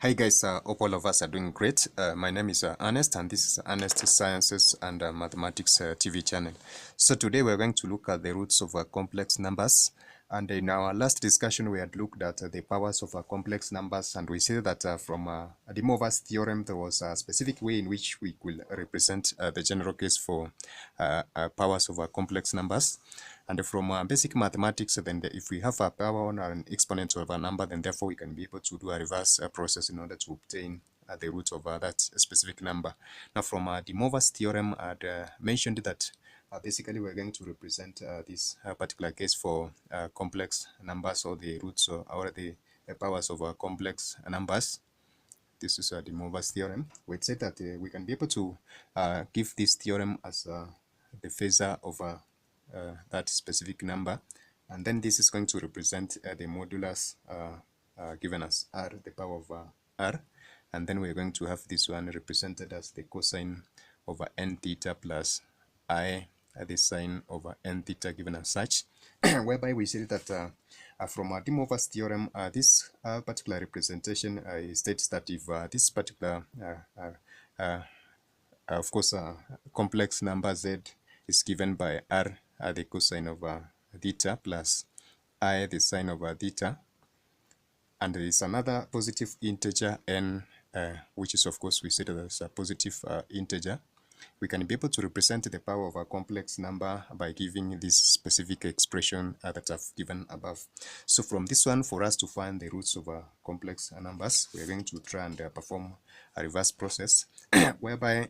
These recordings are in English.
Hi guys, hope all of us are doing great. My name is Ernest and this is Ernest Sciences and Mathematics TV channel. So today we're going to look at the roots of complex numbers. And in our last discussion we had looked at the powers of complex numbers, and we see that from De Moivre's theorem there was a specific way in which we could represent the general case for powers of complex numbers. And from basic mathematics, then if we have a power on an exponent of a number, then therefore we can be able to do a reverse process in order to obtain the root of that specific number. Now, from De Moivre's theorem, I had mentioned that basically we're going to represent this particular case for complex numbers, or the roots or the powers of complex numbers. This is De Moivre's theorem. We said that we can be able to give this theorem as the phasor of that specific number, and then this is going to represent the modulus given as r, the power of r, and then we're going to have this one represented as the cosine over n theta plus I, the sine over n theta given as such, whereby we see that from De Moivre's theorem, this particular representation states that if this particular of course complex number z is given by r, the cosine of theta, plus I, the sine of theta, and there is another positive integer n, which is of course we say that as a positive integer. We can be able to represent the power of a complex number by giving this specific expression that I've given above. So from this one, for us to find the roots of complex numbers, we're going to try and perform a reverse process whereby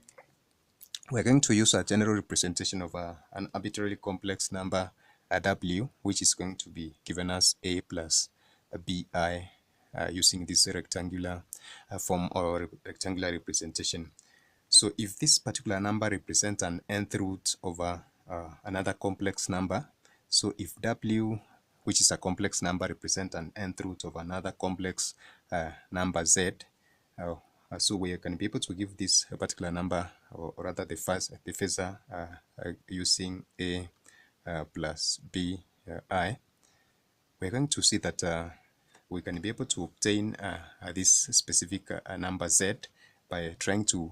we're going to use a general representation of an arbitrarily complex number, w, which is going to be given as a plus bi, using this rectangular form or rectangular representation. So if this particular number represents an nth root over another complex number, so if w, which is a complex number, represents an nth root of another complex number z, so we can be able to give this particular number, or rather the phasor, using a plus bi. We're going to see that we can be able to obtain this specific number z by trying to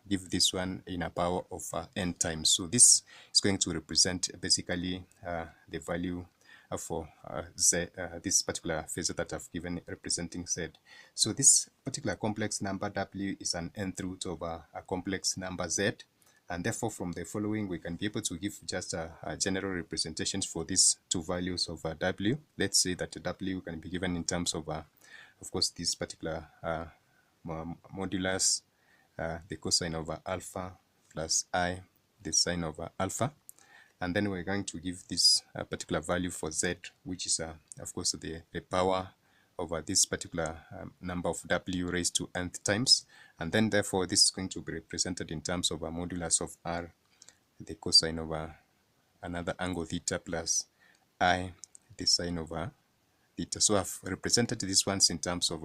give this one in a power of n times. So this is going to represent basically the value for z, this particular phasor that I've given representing z. So this particular complex number w is an nth root of a complex number z, and therefore from the following we can be able to give just a general representations for these two values of w. Let's say that w can be given in terms of course this particular modulus, the cosine over alpha plus I, the sine over alpha, and then we're going to give this particular value for z, which is of course the power over this particular number of w raised to nth times, and then therefore this is going to be represented in terms of a modulus of r, the cosine over another angle theta plus I, the sine over theta. So I've represented these ones in terms of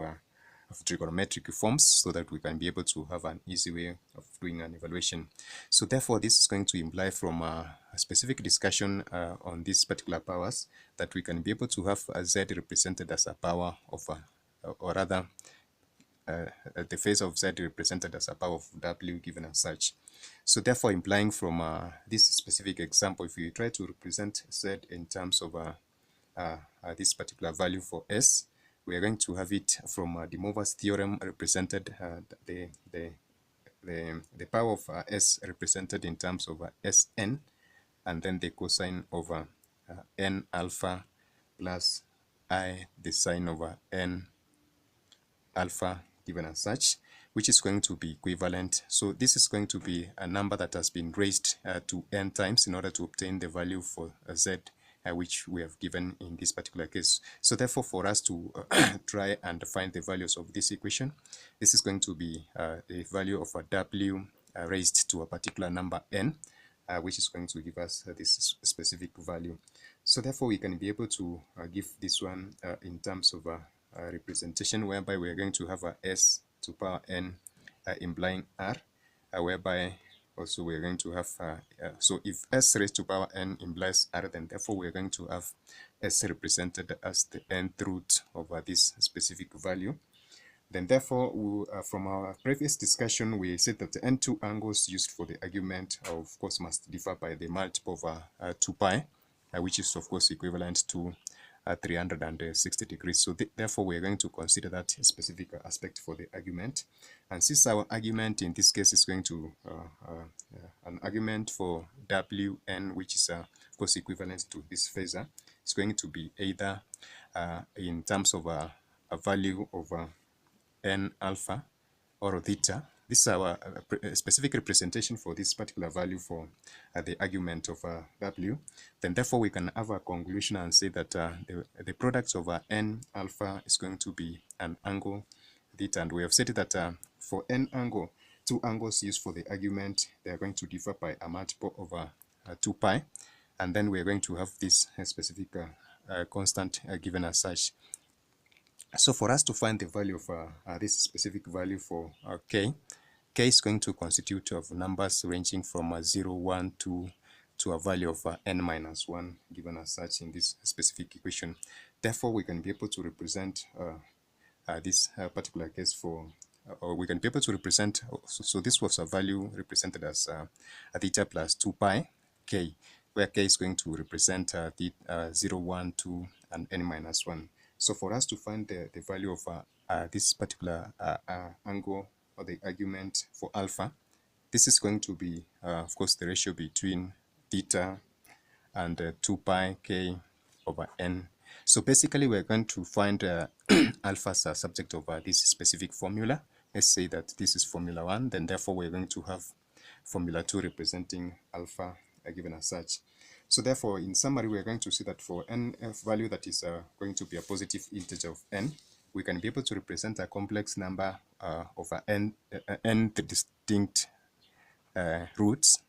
trigonometric forms so that we can be able to have an easy way of doing an evaluation. So therefore this is going to imply from a specific discussion on these particular powers that we can be able to have a z represented as a power of or rather the phase of z represented as a power of w given as such. So therefore implying from this specific example, if we try to represent z in terms of this particular value for s, we are going to have it from De Moivre's theorem represented, the power of s represented in terms of Sn, and then the cosine over n alpha plus I, the sine over n alpha given as such, which is going to be equivalent. So this is going to be a number that has been raised to n times in order to obtain the value for z, which we have given in this particular case. So therefore for us to try and find the values of this equation, this is going to be the value of a w raised to a particular number n, which is going to give us this specific value. So therefore we can be able to give this one in terms of a representation whereby we are going to have a s to power n implying r, whereby also we're going to have so if s raised to power n implies r, then therefore we're going to have s represented as the nth root of this specific value, Then therefore, from our previous discussion, we said that the n2 angles used for the argument, of course, must differ by the multiple of 2 pi, which is of course equivalent to 360 degrees. So therefore, we're going to consider that specific aspect for the argument. And since our argument in this case is going to an argument for Wn, which is of course equivalent to this phasor, it's going to be either in terms of a value of n alpha or theta. This is our specific representation for this particular value for the argument of W. Then therefore we can have a conclusion and say that the product of n alpha is going to be an angle theta. And we have said that for n angle, two angles used for the argument, they are going to differ by a multiple of 2 pi. And then we are going to have this specific constant given as such. So for us to find the value of this specific value for k is going to constitute of numbers ranging from 0, 1, 2 to a value of n minus 1 given as such in this specific equation. Therefore, we can be able to represent this particular case for, or we can be able to represent, so this was a value represented as theta plus 2 pi k, where k is going to represent the 0, 1, 2, and n minus 1. So for us to find the value of this particular angle or the argument for alpha, this is going to be, of course, the ratio between theta and 2 pi k over n. So basically, we're going to find alpha as a subject of this specific formula. Let's say that this is formula 1, then therefore we're going to have formula 2 representing alpha given as such. So therefore, in summary, we're going to see that for n value that is going to be a positive integer of n, we can be able to represent a complex number of n distinct roots.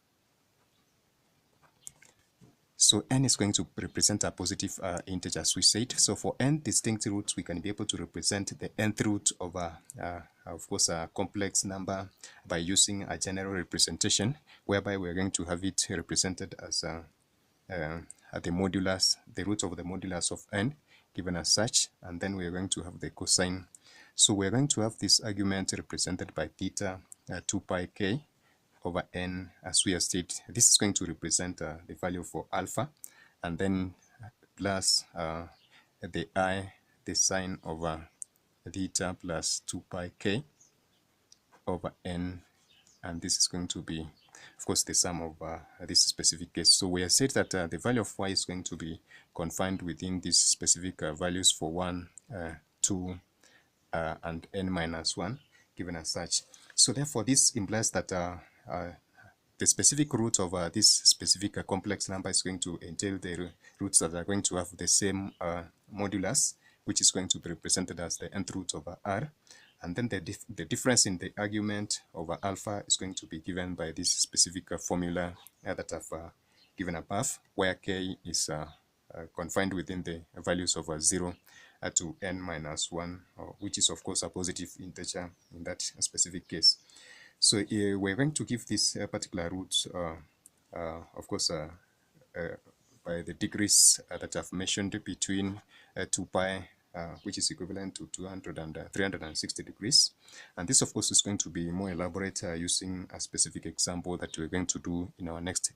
So n is going to represent a positive integer, as we said. So for n distinct roots, we can be able to represent the nth root of of course, a complex number by using a general representation, whereby we're going to have it represented as the modulus, the root of the modulus of n, given as such, and then we're going to have the cosine. So we're going to have this argument represented by theta 2 pi k over n, as we have stated. This is going to represent the value for alpha, and then plus the I, the sine over theta plus 2 pi k over n, and this is going to be, of course, the sum of this specific case. So we have said that the value of y is going to be confined within these specific values for 1, 2, and n minus 1, given as such. So therefore, this implies that the specific root of this specific complex number is going to entail the roots that are going to have the same modulus, which is going to be represented as the nth root of r. And then the difference in the argument over alpha is going to be given by this specific formula that I've given above, where k is confined within the values of 0 to n minus 1, which is of course a positive integer in that specific case. So we're going to give this particular roots, of course, by the degrees that I've mentioned between 2 pi, which is equivalent to 200 and 360 degrees. And this, of course, is going to be more elaborate using a specific example that we're going to do in our next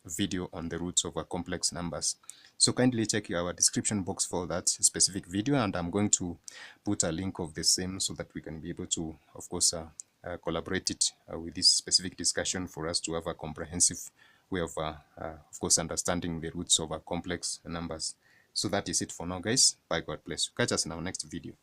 video on the roots of complex numbers. So kindly check our description box for that specific video, and I'm going to put a link of the same so that we can be able to, of course, collaborate it with this specific discussion for us to have a comprehensive way of course, understanding the roots of complex numbers. So that is it for now, guys. Bye, God bless you. Catch us in our next video.